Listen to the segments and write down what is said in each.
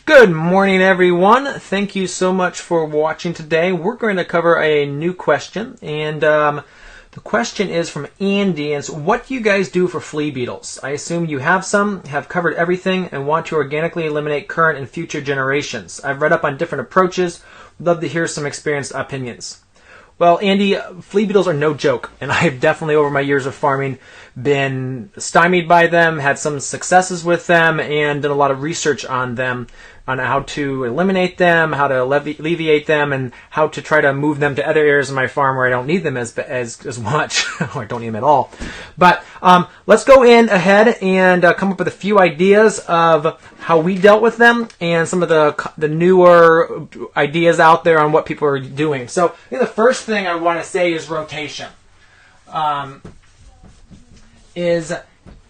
Good morning, everyone. Thank you so much for watching today. We're going to cover a new question, and the question is from Andy, and it's, what do you guys do for flea beetles? I assume you have some, have covered everything, and want to organically eliminate current and future generations. I've read up on different approaches. Would love to hear some experienced opinions. Well, Andy, flea beetles are no joke, and I've definitely, over my years of farming, been stymied by them, had some successes with them, and done a lot of research on them, on how to eliminate them, how to alleviate them, and how to try to move them to other areas of my farm where I don't need them as much, or I don't need them at all. But let's go in ahead and come up with a few ideas of how we dealt with them and some of the newer ideas out there on what people are doing. So I think the first thing I want to say is rotation.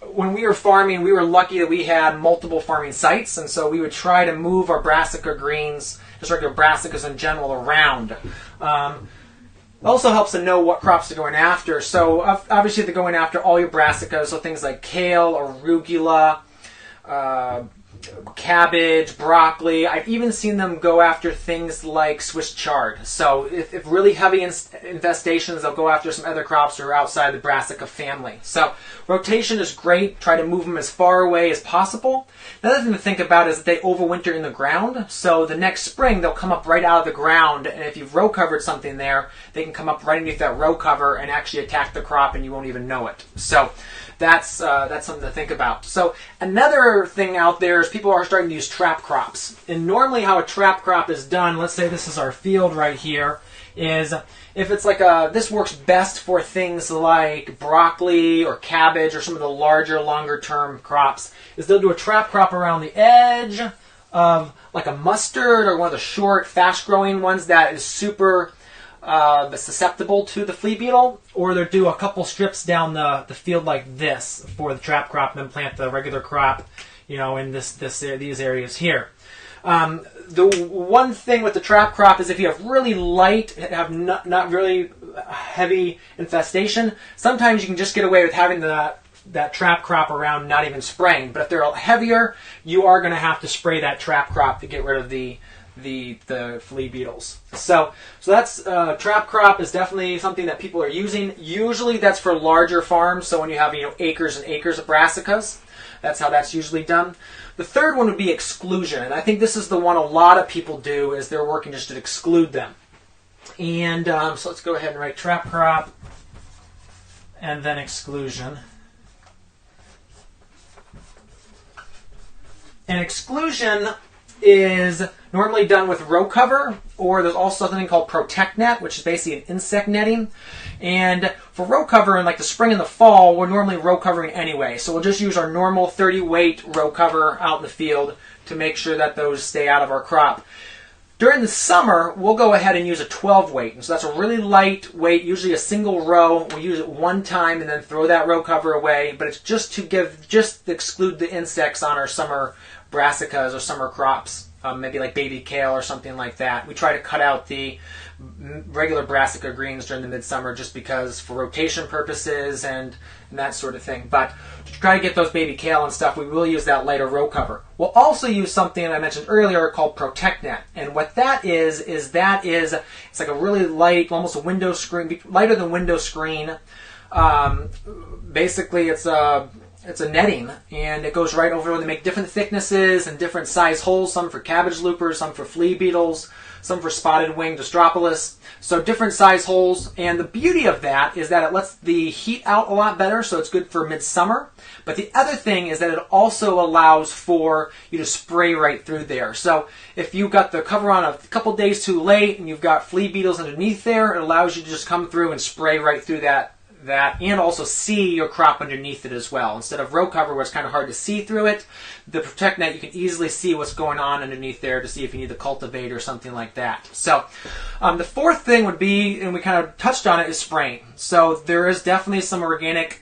When we were farming, we were lucky that we had multiple farming sites, and so we would try to move our brassica greens, just regular brassicas in general, around. It also helps to know what crops they're going after. So obviously they're going after all your brassicas, so things like kale, arugula, cabbage, broccoli. I've even seen them go after things like Swiss chard. So if really heavy infestations, they'll go after some other crops that are outside the brassica family. So rotation is great. Try to move them as far away as possible. Another thing to think about is that they overwinter in the ground. So the next spring, they'll come up right out of the ground. And if you've row covered something there, they can come up right underneath that row cover and actually attack the crop, and you won't even know it. So that's something to think about. So another thing out there is people are starting to use trap crops. And normally how a trap crop is done, let's say this is our field right here, is if it's like this works best for things like broccoli or cabbage or some of the larger, longer term crops, is they'll do a trap crop around the edge of like a mustard or one of the short, fast growing ones that is super susceptible to the flea beetle, or they'll do a couple strips down the field like this for the trap crop and then plant the regular crop, in these areas here. The one thing with the trap crop is if you have really light, have not really heavy infestation, sometimes you can just get away with having that trap crop around, not even spraying. But if they're heavier, you are going to have to spray that trap crop to get rid of the flea beetles. So that's trap crop is definitely something that people are using. Usually that's for larger farms, so when you have acres and acres of brassicas, that's how that's usually done. The third one would be exclusion, and I think this is the one a lot of people do, is they're working just to exclude them. And so let's go ahead and write trap crop and then exclusion. And exclusion is normally done with row cover, or there's also something called protect net, which is basically an insect netting. And for row cover in like the spring and the fall, we're normally row covering anyway. So we'll just use our normal 30 weight row cover out in the field to make sure that those stay out of our crop. During the summer, we'll go ahead and use a 12 weight. And so that's a really light weight, usually a single row. We use it one time and then throw that row cover away. But it's just to exclude the insects on our summer brassicas or summer crops, maybe like baby kale or something like that. We try to cut out the regular brassica greens during the midsummer just because for rotation purposes and that sort of thing. But to try to get those baby kale and stuff, we will use that lighter row cover. We'll also use something I mentioned earlier called protect net. And what that is it's like a really light, almost a window screen, lighter than window screen. Basically it's a netting, and it goes right over. They make different thicknesses and different size holes, some for cabbage loopers, some for flea beetles, some for spotted wing Distropolis. So different size holes, and the beauty of that is that it lets the heat out a lot better, so it's good for midsummer. But the other thing is that it also allows for you to spray right through there. So if you've got the cover on a couple days too late and you've got flea beetles underneath there, it allows you to just come through and spray right through that and also see your crop underneath it as well. Instead of row cover where it's kind of hard to see through it, the protect net, you can easily see what's going on underneath there to see if you need to cultivate or something like that. So the fourth thing would be, and we kind of touched on it, is spraying. So there is definitely some organic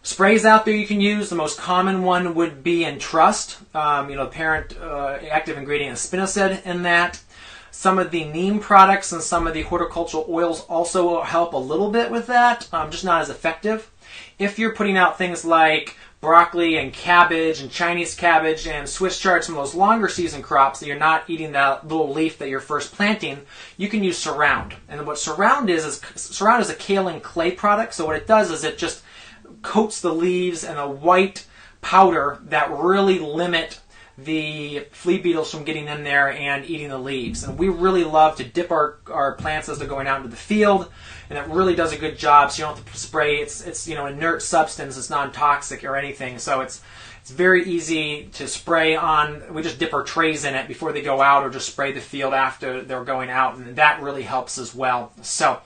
sprays out there you can use. The most common one would be Entrust. The parent active ingredient is spinosad in that. Some of the neem products and some of the horticultural oils also help a little bit with that, just not as effective. If you're putting out things like broccoli and cabbage and Chinese cabbage and Swiss chard, some of those longer season crops that you're not eating that little leaf that you're first planting, you can use Surround. And what Surround is Surround is a kaolin clay product. So what it does is it just coats the leaves in a white powder that really limit the flea beetles from getting in there and eating the leaves. And we really love to dip our plants as they're going out into the field, and it really does a good job. So you don't have to spray. It's inert substance. It's non-toxic or anything. So it's very easy to spray on. We just dip our trays in it before they go out, or just spray the field after they're going out, and that really helps as well. So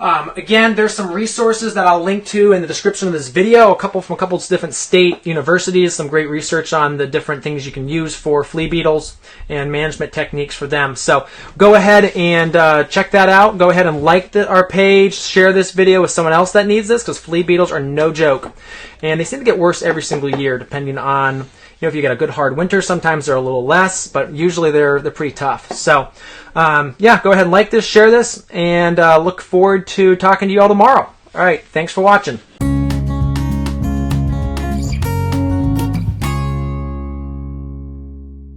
again, there's some resources that I'll link to in the description of this video, from a couple of different state universities, some great research on the different things you can use for flea beetles and management techniques for them. So go ahead and check that out. Go ahead and like our page, share this video with someone else that needs this, because flea beetles are no joke. And they seem to get worse every single year, depending on, if you get a good hard winter. Sometimes they're a little less, but usually they're pretty tough. So yeah, go ahead and like this, share this, and look forward to talking to you all tomorrow. All right, thanks for watching.